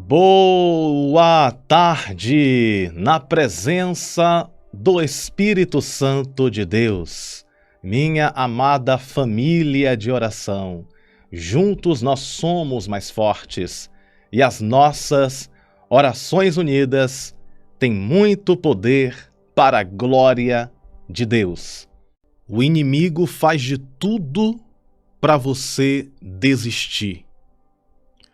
Boa tarde, na presença do Espírito Santo de Deus, minha amada família de oração. Juntos nós somos mais fortes e as nossas orações unidas têm muito poder para a glória de Deus. O inimigo faz de tudo para você desistir,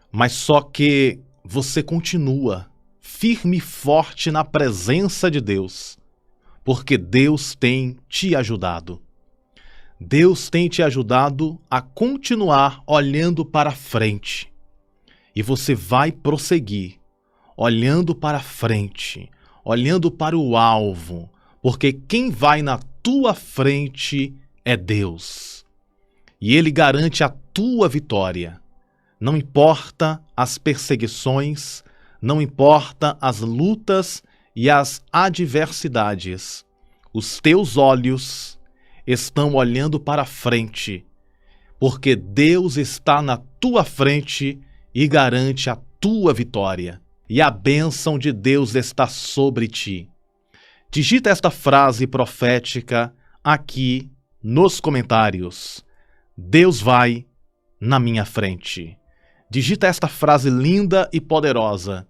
mas só que você continua firme e forte na presença de Deus, porque Deus tem te ajudado. Deus tem te ajudado a continuar olhando para frente. E você vai prosseguir, olhando para frente, olhando para o alvo, porque quem vai na tua frente é Deus. E Ele garante a tua vitória. Não importa as perseguições, não importa as lutas e as adversidades, os teus olhos estão olhando para frente, porque Deus está na tua frente e garante a tua vitória, e a bênção de Deus está sobre ti. Digita esta frase profética aqui nos comentários: Deus vai na minha frente. Digita esta frase linda e poderosa: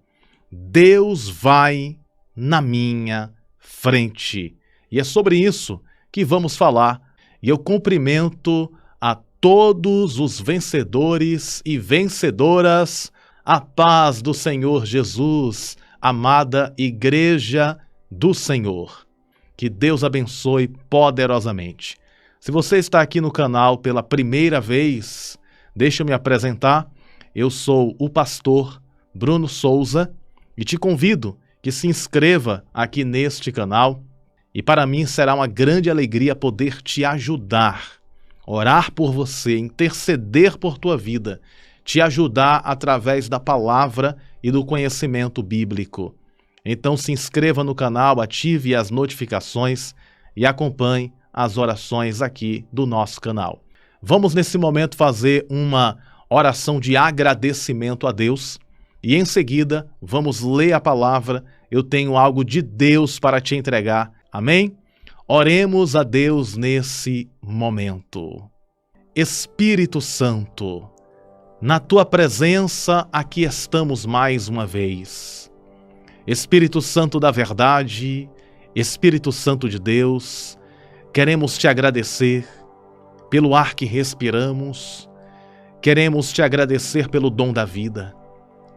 Deus vai na minha frente. E é sobre isso que vamos falar. E eu cumprimento a todos os vencedores e vencedoras. A paz do Senhor Jesus, amada Igreja do Senhor. Que Deus abençoe poderosamente. Se você está aqui no canal pela primeira vez, deixa eu me apresentar. Eu sou o pastor Bruno Souza e te convido que se inscreva aqui neste canal. E para mim será uma grande alegria poder te ajudar, orar por você, interceder por tua vida, te ajudar através da palavra e do conhecimento bíblico. Então se inscreva no canal, ative as notificações e acompanhe as orações aqui do nosso canal. Vamos nesse momento fazer uma oração de agradecimento a Deus e em seguida vamos ler a palavra. Eu tenho algo de Deus para te entregar. Amém? Oremos a Deus nesse momento. Espírito Santo, na tua presença aqui estamos mais uma vez. Espírito Santo da verdade, Espírito Santo de Deus, queremos te agradecer pelo ar que respiramos. Queremos te agradecer pelo dom da vida.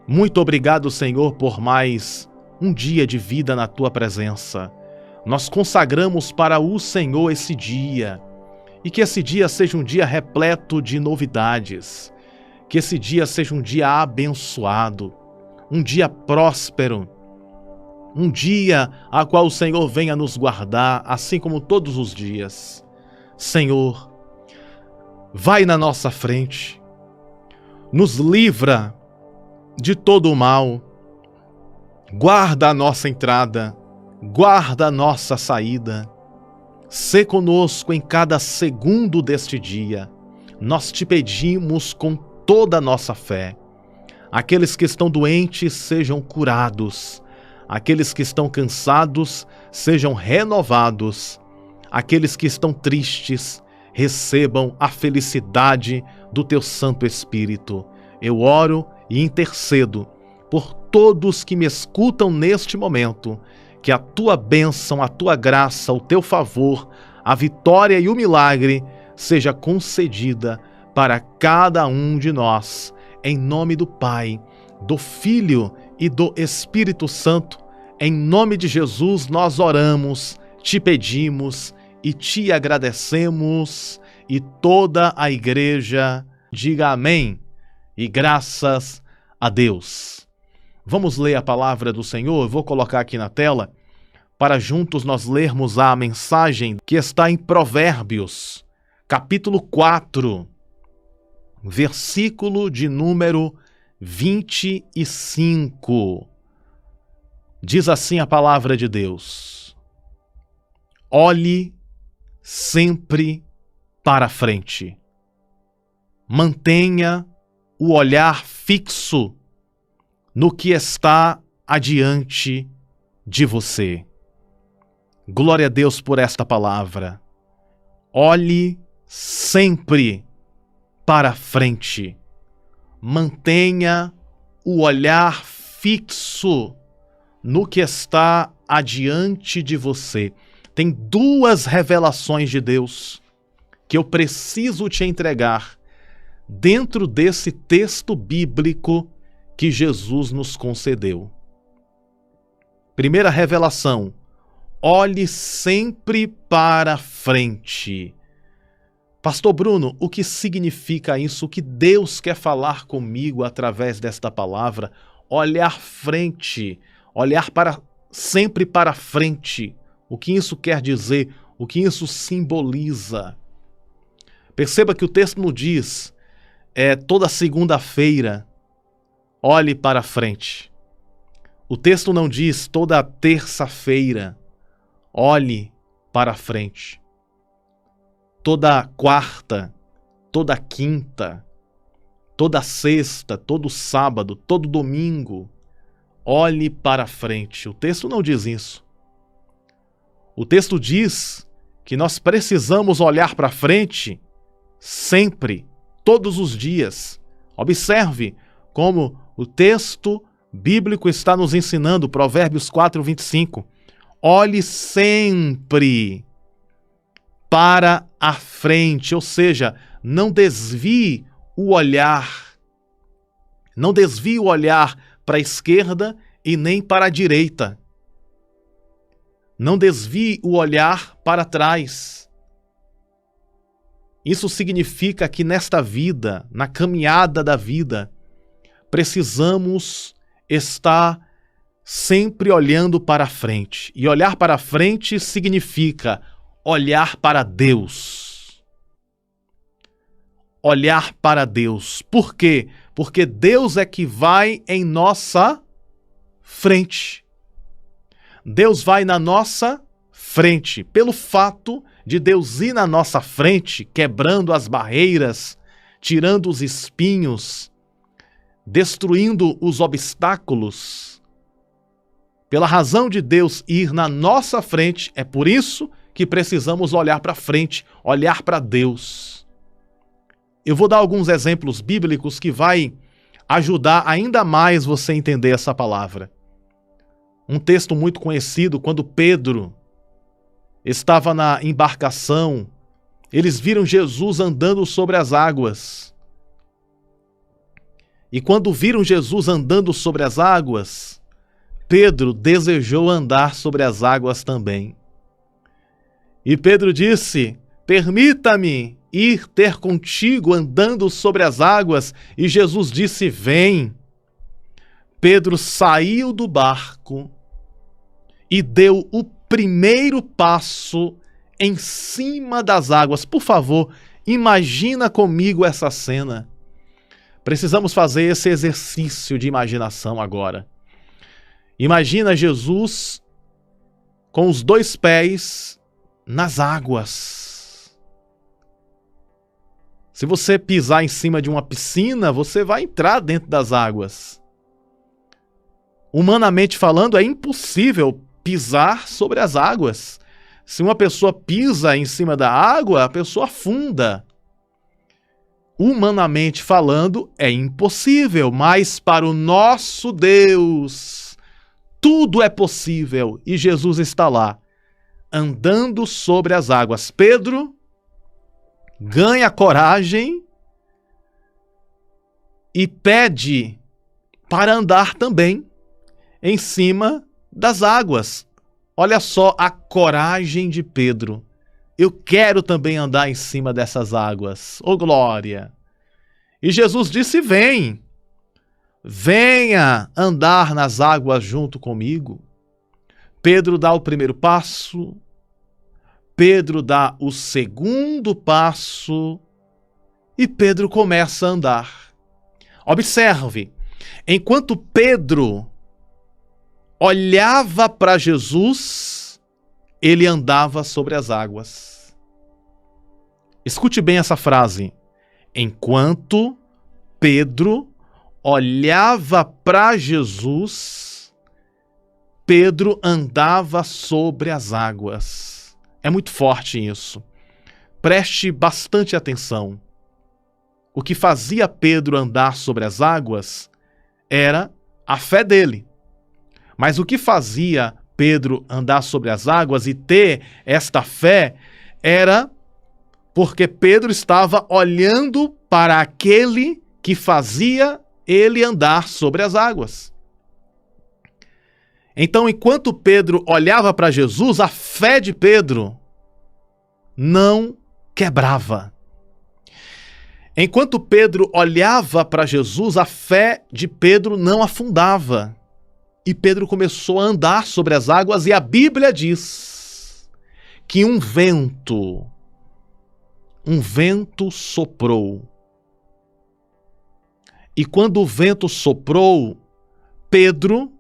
Muito obrigado, Senhor, por mais um dia de vida na tua presença. Nós consagramos para o Senhor esse dia, e que esse dia seja um dia repleto de novidades, que esse dia seja um dia abençoado, um dia próspero, um dia a qual o Senhor venha nos guardar, assim como todos os dias. Senhor, vai na nossa frente, nos livra de todo o mal, guarda a nossa entrada, guarda a nossa saída, sê conosco em cada segundo deste dia. Nós te pedimos com toda a nossa fé. Aqueles que estão doentes sejam curados, aqueles que estão cansados sejam renovados, aqueles que estão tristes recebam a felicidade do teu Santo Espírito. Eu oro e intercedo por todos que me escutam neste momento, que a tua bênção, a tua graça, o teu favor, a vitória e o milagre seja concedida para cada um de nós. Em nome do Pai, do Filho e do Espírito Santo, em nome de Jesus nós oramos, te pedimos e te agradecemos, e toda a igreja diga amém e graças a Deus. Vamos ler a palavra do Senhor. Eu vou colocar aqui na tela para juntos nós lermos a mensagem que está em Provérbios, capítulo 4, versículo de número 25. Diz assim a palavra de Deus: olhe sempre para frente. Mantenha o olhar fixo no que está adiante de você. Glória a Deus por esta palavra. Olhe sempre para frente. Mantenha o olhar fixo no que está adiante de você. Tem duas revelações de Deus que eu preciso te entregar dentro desse texto bíblico que Jesus nos concedeu. Primeira revelação: olhe sempre para frente. Pastor Bruno, o que significa isso? O que Deus quer falar comigo através desta palavra? Olhar frente, olhar sempre para frente. O que isso quer dizer? O que isso simboliza? Perceba que o texto não diz, toda segunda-feira, olhe para frente. O texto não diz toda terça-feira, olhe para frente. Toda quarta, toda quinta, toda sexta, todo sábado, todo domingo, olhe para frente. O texto não diz isso. O texto diz que nós precisamos olhar para frente sempre, todos os dias. Observe como o texto bíblico está nos ensinando, Provérbios 4:25. Olhe sempre para a frente, ou seja, não desvie o olhar. Não desvie o olhar para a esquerda e nem para a direita. Não desvie o olhar para trás. Isso significa que nesta vida, na caminhada da vida, precisamos estar sempre olhando para frente. E olhar para frente significa olhar para Deus. Olhar para Deus. Por quê? Porque Deus é que vai em nossa frente. Deus vai na nossa frente. Pelo fato de Deus ir na nossa frente, quebrando as barreiras, tirando os espinhos, destruindo os obstáculos, pela razão de Deus ir na nossa frente, é por isso que precisamos olhar para frente, olhar para Deus. Eu vou dar alguns exemplos bíblicos que vai ajudar ainda mais você a entender essa palavra. Um texto muito conhecido, quando Pedro estava na embarcação, eles viram Jesus andando sobre as águas. E quando viram Jesus andando sobre as águas, Pedro desejou andar sobre as águas também. E Pedro disse: permita-me ir ter contigo andando sobre as águas. E Jesus disse: vem. Pedro saiu do barco e deu o primeiro passo em cima das águas. Por favor, imagina comigo essa cena. Precisamos fazer esse exercício de imaginação agora. Imagina Jesus com os dois pés nas águas. Se você pisar em cima de uma piscina, você vai entrar dentro das águas. Humanamente falando, é impossível pisar sobre as águas. Se uma pessoa pisa em cima da água, a pessoa afunda. Humanamente falando, é impossível, mas para o nosso Deus, tudo é possível. E Jesus está lá, andando sobre as águas. Pedro ganha coragem e pede para andar também em cima das águas. Olha só a coragem de Pedro. Eu quero também andar em cima dessas águas. Oh, glória! E Jesus disse: vem, venha andar nas águas junto comigo. Pedro dá o primeiro passo, Pedro dá o segundo passo e Pedro começa a andar. Observe, enquanto Pedro olhava para Jesus, ele andava sobre as águas. Escute bem essa frase. Enquanto Pedro olhava para Jesus, Pedro andava sobre as águas. É muito forte isso. Preste bastante atenção. O que fazia Pedro andar sobre as águas era a fé dele. Mas o que fazia Pedro andar sobre as águas e ter esta fé era porque Pedro estava olhando para aquele que fazia ele andar sobre as águas. Então, enquanto Pedro olhava para Jesus, a fé de Pedro não quebrava. Enquanto Pedro olhava para Jesus, a fé de Pedro não afundava. E Pedro começou a andar sobre as águas, e a Bíblia diz que um vento soprou. E quando o vento soprou, Pedro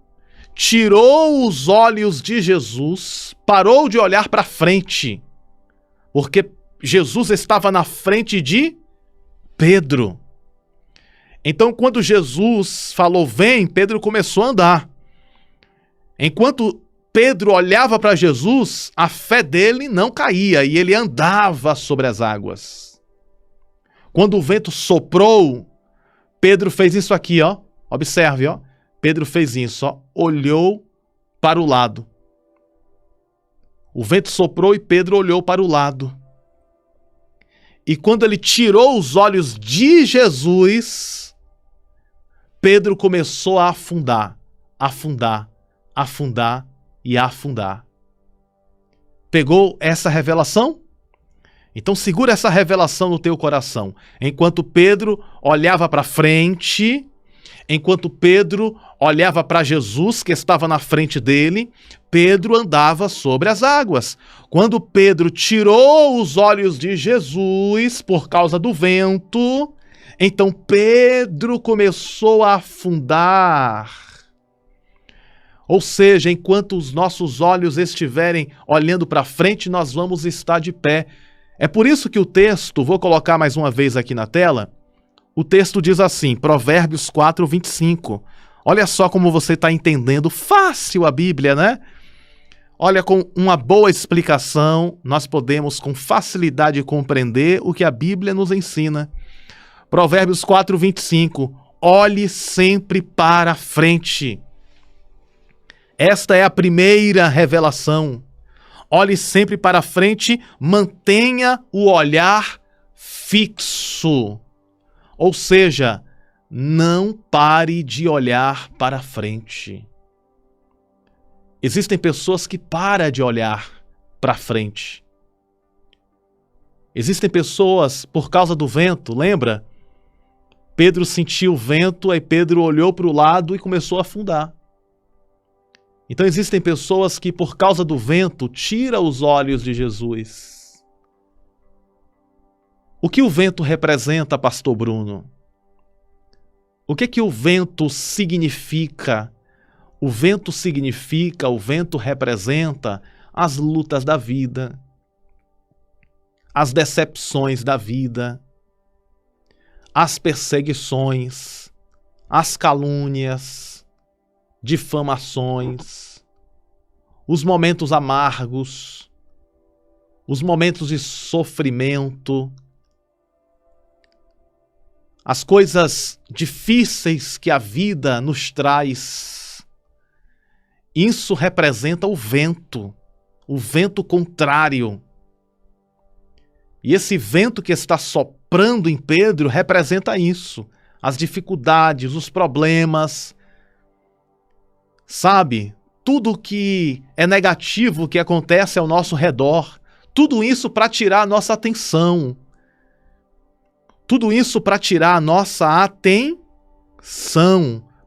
tirou os olhos de Jesus, parou de olhar para frente, porque Jesus estava na frente de Pedro. Então, quando Jesus falou, vem, Pedro começou a andar. Enquanto Pedro olhava para Jesus, a fé dele não caía e ele andava sobre as águas. Quando o vento soprou, Pedro fez isso aqui, ó. Observe, ó. Pedro fez isso, ó. Olhou para o lado. O vento soprou e Pedro olhou para o lado. E quando ele tirou os olhos de Jesus, Pedro começou a afundar, afundar, afundar e afundar. Pegou essa revelação? Então segura essa revelação no teu coração. Enquanto Pedro olhava para frente, enquanto Pedro olhava para Jesus, que estava na frente dele, Pedro andava sobre as águas. Quando Pedro tirou os olhos de Jesus por causa do vento, então Pedro começou a afundar. Ou seja, enquanto os nossos olhos estiverem olhando para frente, nós vamos estar de pé. É por isso que o texto, vou colocar mais uma vez aqui na tela, o texto diz assim, Provérbios 4, 25. Olha só como você está entendendo fácil a Bíblia, né? Olha, com uma boa explicação, nós podemos com facilidade compreender o que a Bíblia nos ensina. Provérbios 4, 25. Olhe sempre para frente. Esta é a primeira revelação. Olhe sempre para frente, mantenha o olhar fixo. Ou seja, não pare de olhar para frente. Existem pessoas que param de olhar para frente. Existem pessoas, por causa do vento, lembra? Pedro sentiu o vento, aí Pedro olhou para o lado e começou a afundar. Então existem pessoas que, por causa do vento, tiram os olhos de Jesus. O que o vento representa, pastor Bruno? O que o vento significa? O vento representa as lutas da vida, as decepções da vida, as perseguições, as calúnias, difamações, os momentos amargos, os momentos de sofrimento, as coisas difíceis que a vida nos traz. Isso representa o vento contrário. E esse vento que está soprando em Pedro representa isso, as dificuldades, os problemas. Sabe, tudo que é negativo que acontece ao nosso redor, tudo isso para tirar a nossa atenção. Tudo isso para tirar a nossa atenção.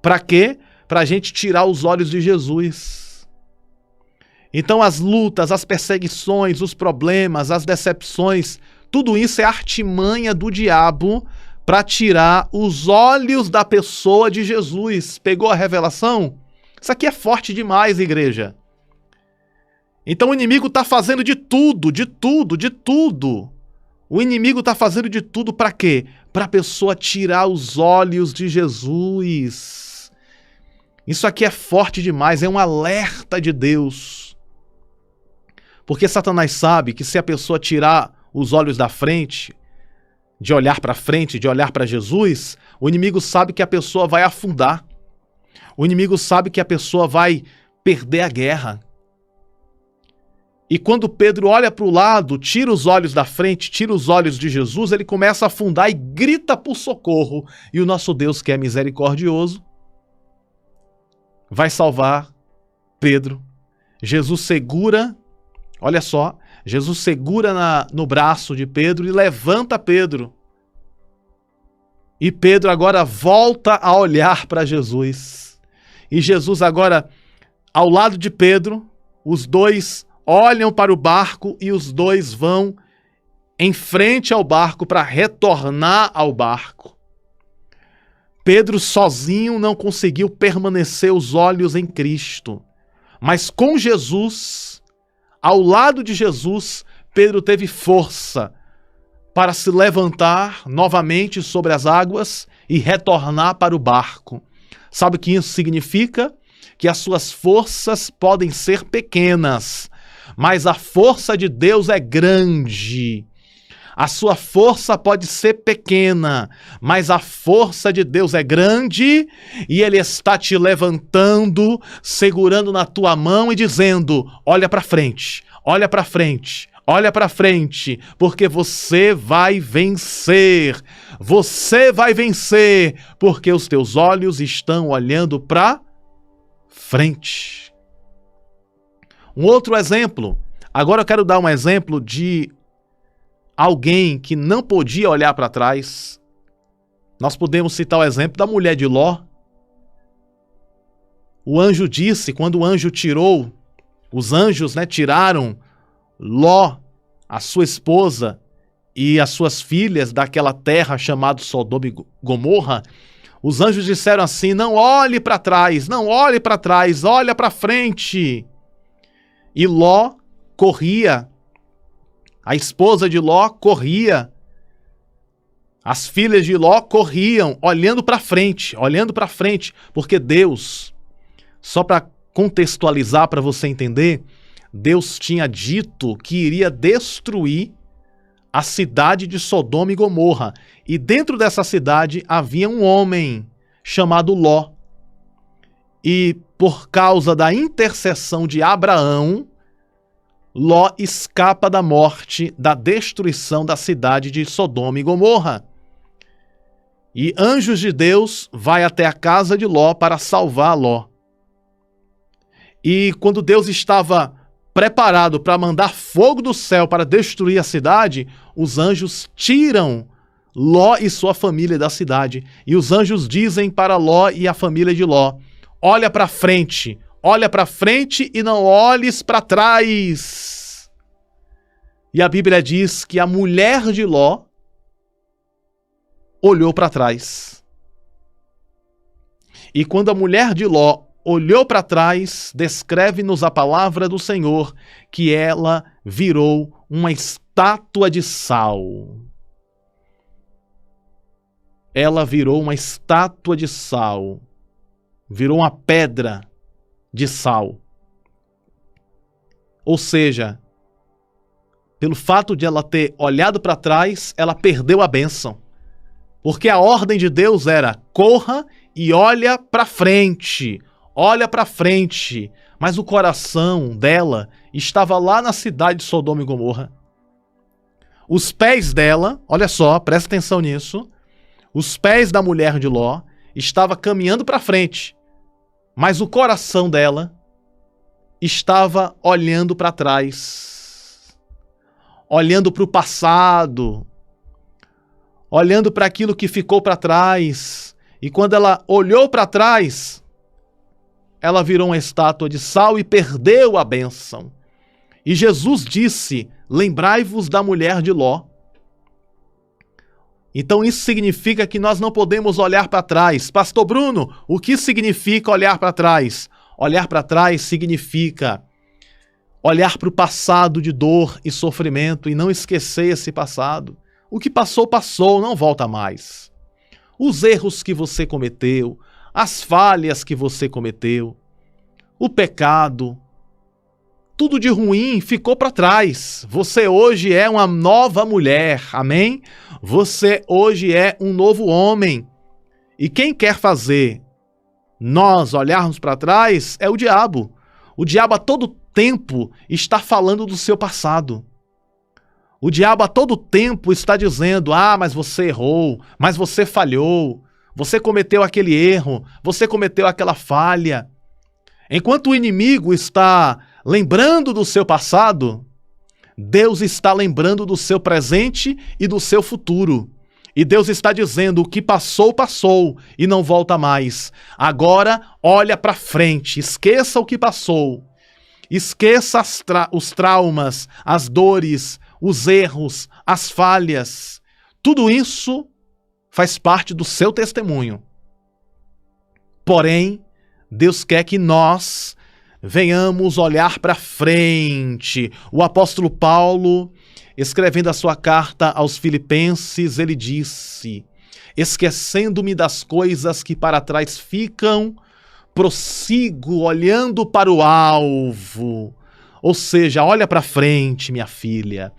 Para quê? Para a gente tirar os olhos de Jesus. Então as lutas, as perseguições, os problemas, as decepções, tudo isso é artimanha do diabo para tirar os olhos da pessoa de Jesus. Pegou a revelação? Isso aqui é forte demais, igreja. Então o inimigo está fazendo de tudo, O inimigo está fazendo de tudo para quê? Para a pessoa tirar os olhos de Jesus. Isso aqui é forte demais, é um alerta de Deus. Porque Satanás sabe que se a pessoa tirar os olhos da frente, de olhar para frente, de olhar para Jesus, o inimigo sabe que a pessoa vai afundar. O inimigo sabe que a pessoa vai perder a guerra. E quando Pedro olha para o lado, tira os olhos da frente, tira os olhos de Jesus, ele começa a afundar e grita por socorro. E o nosso Deus, que é misericordioso, vai salvar Pedro. Jesus segura, olha só, Jesus segura no braço de Pedro e levanta Pedro. E Pedro agora volta a olhar para Jesus. E Jesus agora, ao lado de Pedro, os dois olham para o barco e os dois vão em frente ao barco para retornar ao barco. Pedro sozinho não conseguiu permanecer os olhos em Cristo. Mas com Jesus, ao lado de Jesus, Pedro teve força para se levantar novamente sobre as águas e retornar para o barco. Sabe o que isso significa? Que as suas forças podem ser pequenas, mas a força de Deus é grande. A sua força pode ser pequena, mas a força de Deus é grande e Ele está te levantando, segurando na tua mão e dizendo: olha para frente, olha para frente, olha para frente, porque você vai vencer. Você vai vencer, porque os teus olhos estão olhando para frente. Um outro exemplo, agora eu quero dar um exemplo de alguém que não podia olhar para trás. Nós podemos citar o exemplo da mulher de Ló. O anjo disse, quando o anjo tirou, os anjos, tiraram Ló, a sua esposa e as suas filhas daquela terra chamada Sodoma e Gomorra, os anjos disseram assim: não olhe para trás, não olhe para trás, olha para frente. E Ló corria, a esposa de Ló corria, as filhas de Ló corriam, olhando para frente, porque Deus, só para contextualizar para você entender, Deus tinha dito que iria destruir a cidade de Sodoma e Gomorra, e dentro dessa cidade havia um homem chamado Ló. E por causa da intercessão de Abraão, Ló escapa da morte, da destruição da cidade de Sodoma e Gomorra. E anjos de Deus vai até a casa de Ló para salvar Ló. E quando Deus estava preparado para mandar fogo do céu para destruir a cidade, os anjos tiram Ló e sua família da cidade. E os anjos dizem para Ló e a família de Ló: olha para frente e não olhes para trás. E a Bíblia diz que a mulher de Ló olhou para trás. E quando a mulher de Ló olhou para trás, descreve-nos a palavra do Senhor que ela virou uma estátua de sal. Ela virou uma estátua de sal. Virou uma pedra de sal. Ou seja, pelo fato de ela ter olhado para trás, ela perdeu a bênção. Porque a ordem de Deus era: corra e olha para frente. Olha para frente. Mas o coração dela estava lá na cidade de Sodoma e Gomorra. Os pés dela, olha só, presta atenção nisso. Os pés da mulher de Ló estavam caminhando para frente. Mas o coração dela estava olhando para trás, olhando para o passado, olhando para aquilo que ficou para trás. E quando ela olhou para trás, ela virou uma estátua de sal e perdeu a bênção. E Jesus disse: lembrai-vos da mulher de Ló. Então isso significa que nós não podemos olhar para trás. Pastor Bruno, o que significa olhar para trás? Olhar para trás significa olhar para o passado de dor e sofrimento e não esquecer esse passado. O que passou, passou, não volta mais. Os erros que você cometeu, as falhas que você cometeu, o pecado, tudo de ruim ficou para trás. Você hoje é uma nova mulher, amém? Você hoje é um novo homem. E quem quer fazer nós olharmos para trás é o diabo. O diabo a todo tempo está falando do seu passado. O diabo a todo tempo está dizendo, mas você errou, mas você falhou, você cometeu aquele erro, você cometeu aquela falha. Enquanto o inimigo está lembrando do seu passado, Deus está lembrando do seu presente e do seu futuro. E Deus está dizendo, o que passou, passou e não volta mais. Agora, olha para frente, esqueça o que passou. Esqueça os traumas, as dores, os erros, as falhas. Tudo isso faz parte do seu testemunho. Porém, Deus quer que nós venhamos olhar para frente. O apóstolo Paulo, escrevendo a sua carta aos Filipenses, ele disse: esquecendo-me das coisas que para trás ficam, prossigo olhando para o alvo. Ou seja, olha para frente, minha filha.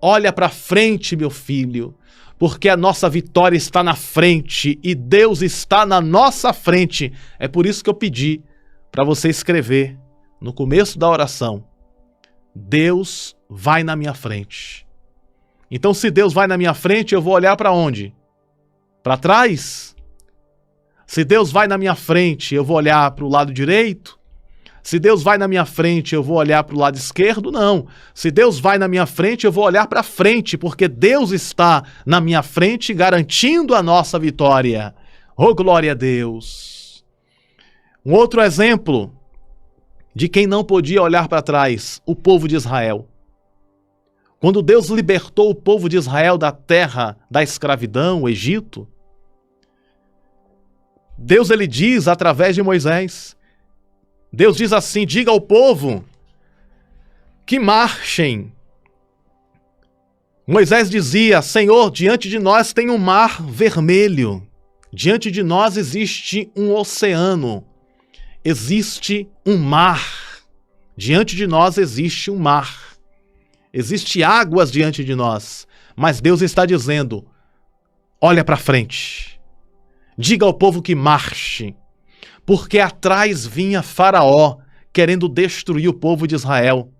Olha para frente, meu filho. Porque a nossa vitória está na frente e Deus está na nossa frente. É por isso que eu pedi para você escrever no começo da oração: Deus vai na minha frente. Então, se Deus vai na minha frente, eu vou olhar para onde? Para trás? Se Deus vai na minha frente, eu vou olhar para o lado direito? Se Deus vai na minha frente, eu vou olhar para o lado esquerdo? Não. Se Deus vai na minha frente, eu vou olhar para frente, porque Deus está na minha frente garantindo a nossa vitória. Oh, glória a Deus! Um outro exemplo de quem não podia olhar para trás, o povo de Israel. Quando Deus libertou o povo de Israel da terra da escravidão, o Egito, Deus ele diz através de Moisés, Deus diz assim: diga ao povo que marchem. Moisés dizia: Senhor, diante de nós tem um mar vermelho, diante de nós existe um oceano, existe um mar, diante de nós existe um mar, existe águas diante de nós, mas Deus está dizendo: olha para frente, diga ao povo que marche, porque atrás vinha Faraó querendo destruir o povo de Israel.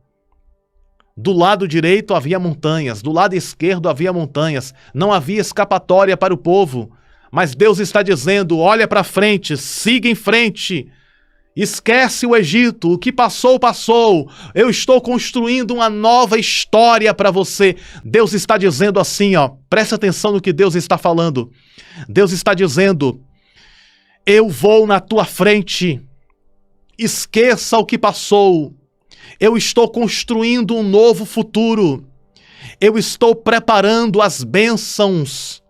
Do lado direito havia montanhas, do lado esquerdo havia montanhas, não havia escapatória para o povo, mas Deus está dizendo: olha para frente, siga em frente, esquece o Egito, o que passou, passou, eu estou construindo uma nova história para você. Deus está dizendo assim, preste atenção no que Deus está falando. Deus está dizendo: eu vou na tua frente, esqueça o que passou, eu estou construindo um novo futuro, eu estou preparando as bênçãos,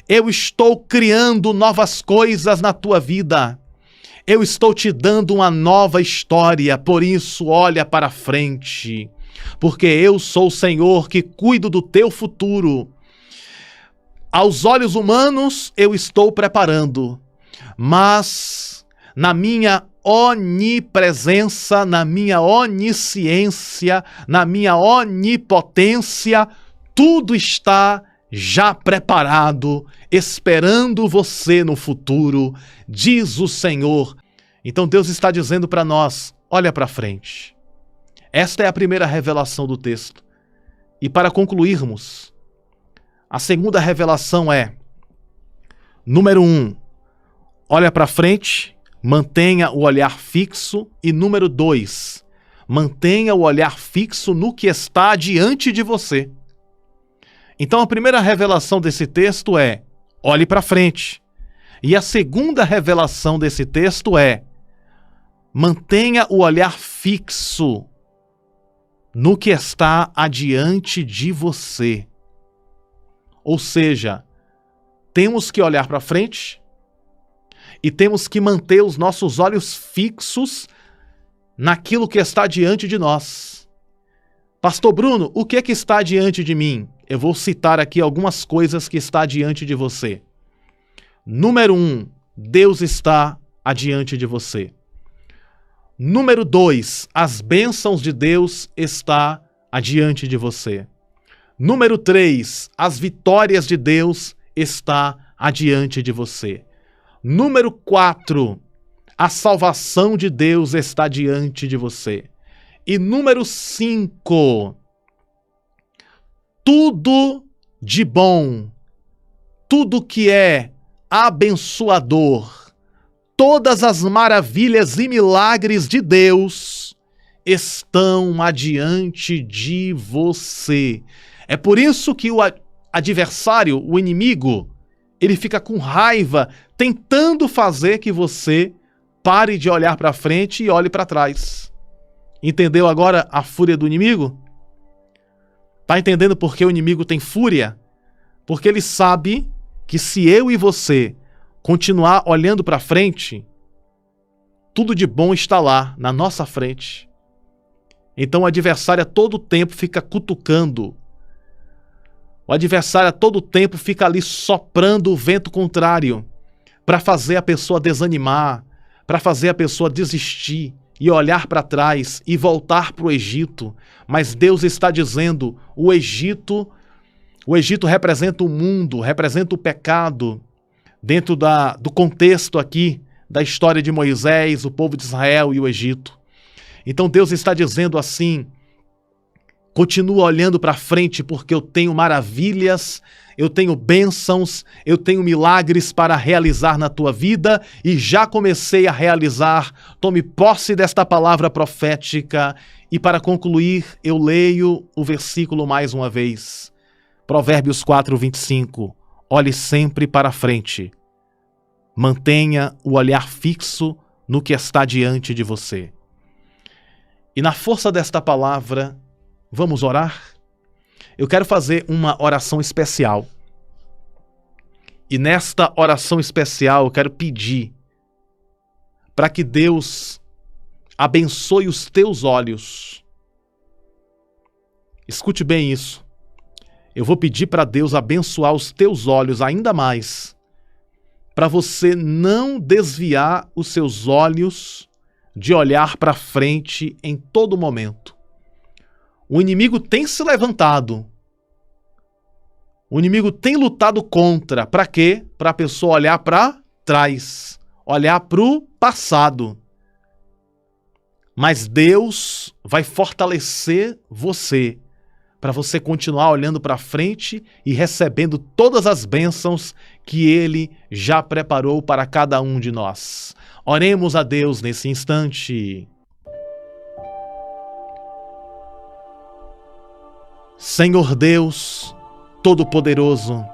eu estou criando novas coisas na tua vida, eu estou te dando uma nova história, por isso olha para frente, porque eu sou o Senhor que cuido do teu futuro. Aos olhos humanos eu estou preparando, mas na minha onipresença, na minha onisciência, na minha onipotência, tudo está já preparado, esperando você no futuro, diz o Senhor. Então Deus está dizendo para nós: olha para frente. Esta é a primeira revelação do texto. E para concluirmos, a segunda revelação é: número 1, olha para frente, mantenha o olhar fixo. E número 2, mantenha o olhar fixo no que está diante de você. Então a primeira revelação desse texto é: olhe para frente. E a segunda revelação desse texto é: mantenha o olhar fixo no que está adiante de você. Ou seja, temos que olhar para frente e temos que manter os nossos olhos fixos naquilo que está diante de nós. Pastor Bruno, o que é que está diante de mim? Eu vou citar aqui algumas coisas que está diante de você. Número 1, Deus está adiante de você. Número 2, as bênçãos de Deus está adiante de você. Número 3, as vitórias de Deus está adiante de você. Número 4, a salvação de Deus está diante de você. E número 5, tudo de bom, tudo que é abençoador, todas as maravilhas e milagres de Deus estão adiante de você. É por isso que o adversário, o inimigo, ele fica com raiva, tentando fazer que você pare de olhar para frente e olhe para trás. Entendeu agora a fúria do inimigo? Tá entendendo por que o inimigo tem fúria? Porque ele sabe que se eu e você continuar olhando para frente, tudo de bom está lá, na nossa frente. Então o adversário a todo tempo fica cutucando. O adversário a todo tempo fica ali soprando o vento contrário para fazer a pessoa desanimar, para fazer a pessoa desistir e olhar para trás e voltar para o Egito. Mas Deus está dizendo, o Egito representa o mundo, representa o pecado, dentro do contexto aqui da história de Moisés, o povo de Israel e o Egito. Então Deus está dizendo assim, continua olhando para frente porque eu tenho maravilhas, eu tenho bênçãos, eu tenho milagres para realizar na tua vida e já comecei a realizar. Tome posse desta palavra profética. E para concluir, eu leio o versículo mais uma vez. Provérbios 4:25. Olhe sempre para frente. Mantenha o olhar fixo no que está diante de você. E na força desta palavra, vamos orar? Eu quero fazer uma oração especial. E nesta oração especial eu quero pedir para que Deus abençoe os teus olhos. Escute bem isso. Eu vou pedir para Deus abençoar os teus olhos ainda mais, para você não desviar os seus olhos de olhar para frente em todo momento. O inimigo tem se levantado. O inimigo tem lutado contra. Para quê? Para a pessoa olhar para trás, olhar para o passado. Mas Deus vai fortalecer você, para você continuar olhando para frente e recebendo todas as bênçãos que Ele já preparou para cada um de nós. Oremos a Deus nesse instante. Senhor Deus Todo-Poderoso,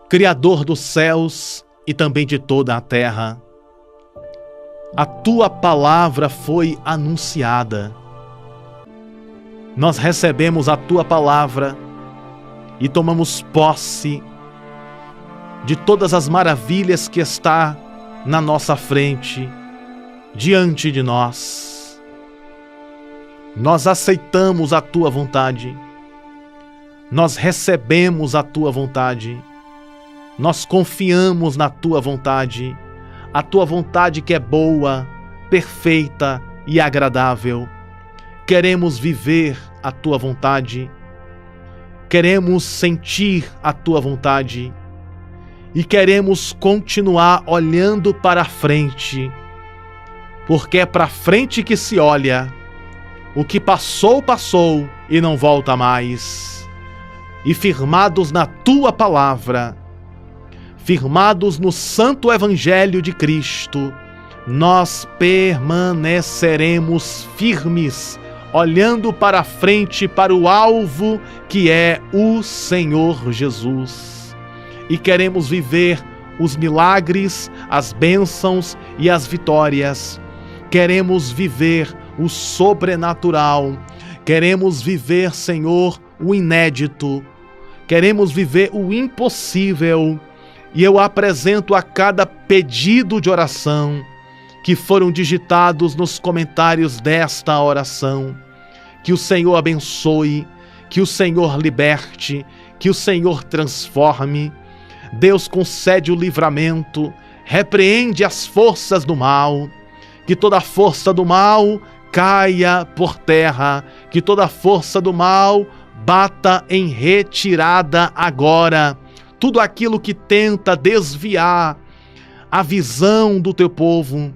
Criador dos céus e também de toda a terra, a Tua palavra foi anunciada. Nós recebemos a Tua palavra e tomamos posse de todas as maravilhas que está na nossa frente, diante de nós. Nós aceitamos a Tua vontade, nós recebemos a Tua vontade, nós confiamos na Tua vontade, a Tua vontade que é boa, perfeita e agradável. Queremos viver a Tua vontade, queremos sentir a Tua vontade e queremos continuar olhando para frente, porque é para frente que se olha. O que passou, passou e não volta mais. E firmados na Tua palavra, firmados no Santo Evangelho de Cristo, nós permaneceremos firmes, olhando para frente, para o alvo que é o Senhor Jesus. E queremos viver os milagres, as bênçãos e as vitórias. Queremos viver o sobrenatural. Queremos viver, Senhor, o inédito. Queremos viver o impossível. E eu apresento a cada pedido de oração que foram digitados nos comentários desta oração. Que o Senhor abençoe, que o Senhor liberte, que o Senhor transforme. Deus concede o livramento, repreende as forças do mal, que toda força do mal caia por terra, que toda força do mal bata em retirada agora. Tudo aquilo que tenta desviar a visão do teu povo,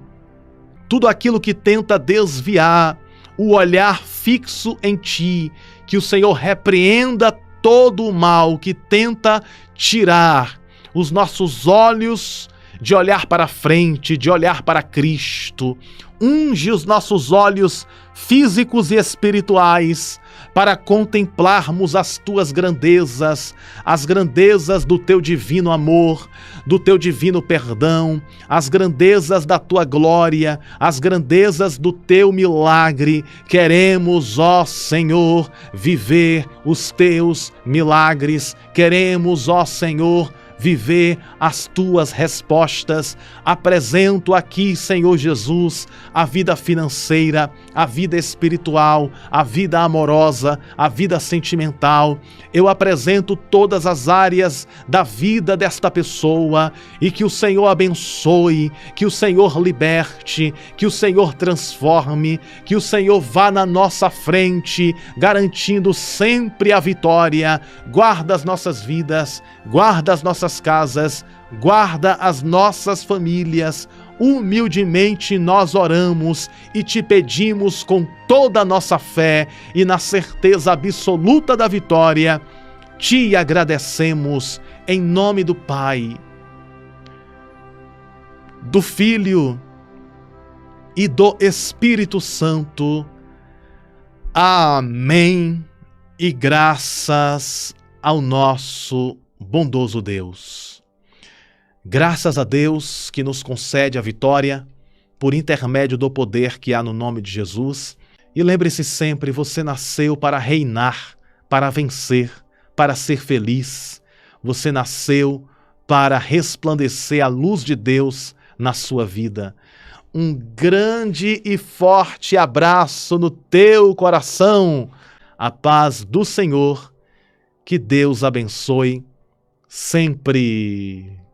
tudo aquilo que tenta desviar o olhar fixo em ti, que o Senhor repreenda todo o mal que tenta tirar os nossos olhos de olhar para frente, de olhar para Cristo. Unge os nossos olhos físicos e espirituais para contemplarmos as tuas grandezas, as grandezas do teu divino amor, do teu divino perdão, as grandezas da tua glória, as grandezas do teu milagre. Queremos, ó Senhor, viver os teus milagres. Queremos, ó Senhor, viver as tuas respostas. Apresento aqui, Senhor Jesus, a vida financeira, a vida espiritual, a vida amorosa, a vida sentimental. Eu apresento todas as áreas da vida desta pessoa e que o Senhor abençoe, que o Senhor liberte, que o Senhor transforme, que o Senhor vá na nossa frente, garantindo sempre a vitória. Guarda as nossas vidas, guarda as nossas casas, guarda as nossas famílias. Humildemente nós oramos e te pedimos com toda a nossa fé e na certeza absoluta da vitória. Te agradecemos em nome do Pai, do Filho e do Espírito Santo. Amém. E graças ao nosso bondoso Deus. Graças a Deus que nos concede a vitória por intermédio do poder que há no nome de Jesus. E lembre-se sempre, você nasceu para reinar, para vencer, para ser feliz. Você nasceu para resplandecer a luz de Deus na sua vida. Um grande e forte abraço no teu coração. A paz do Senhor. Que Deus abençoe sempre.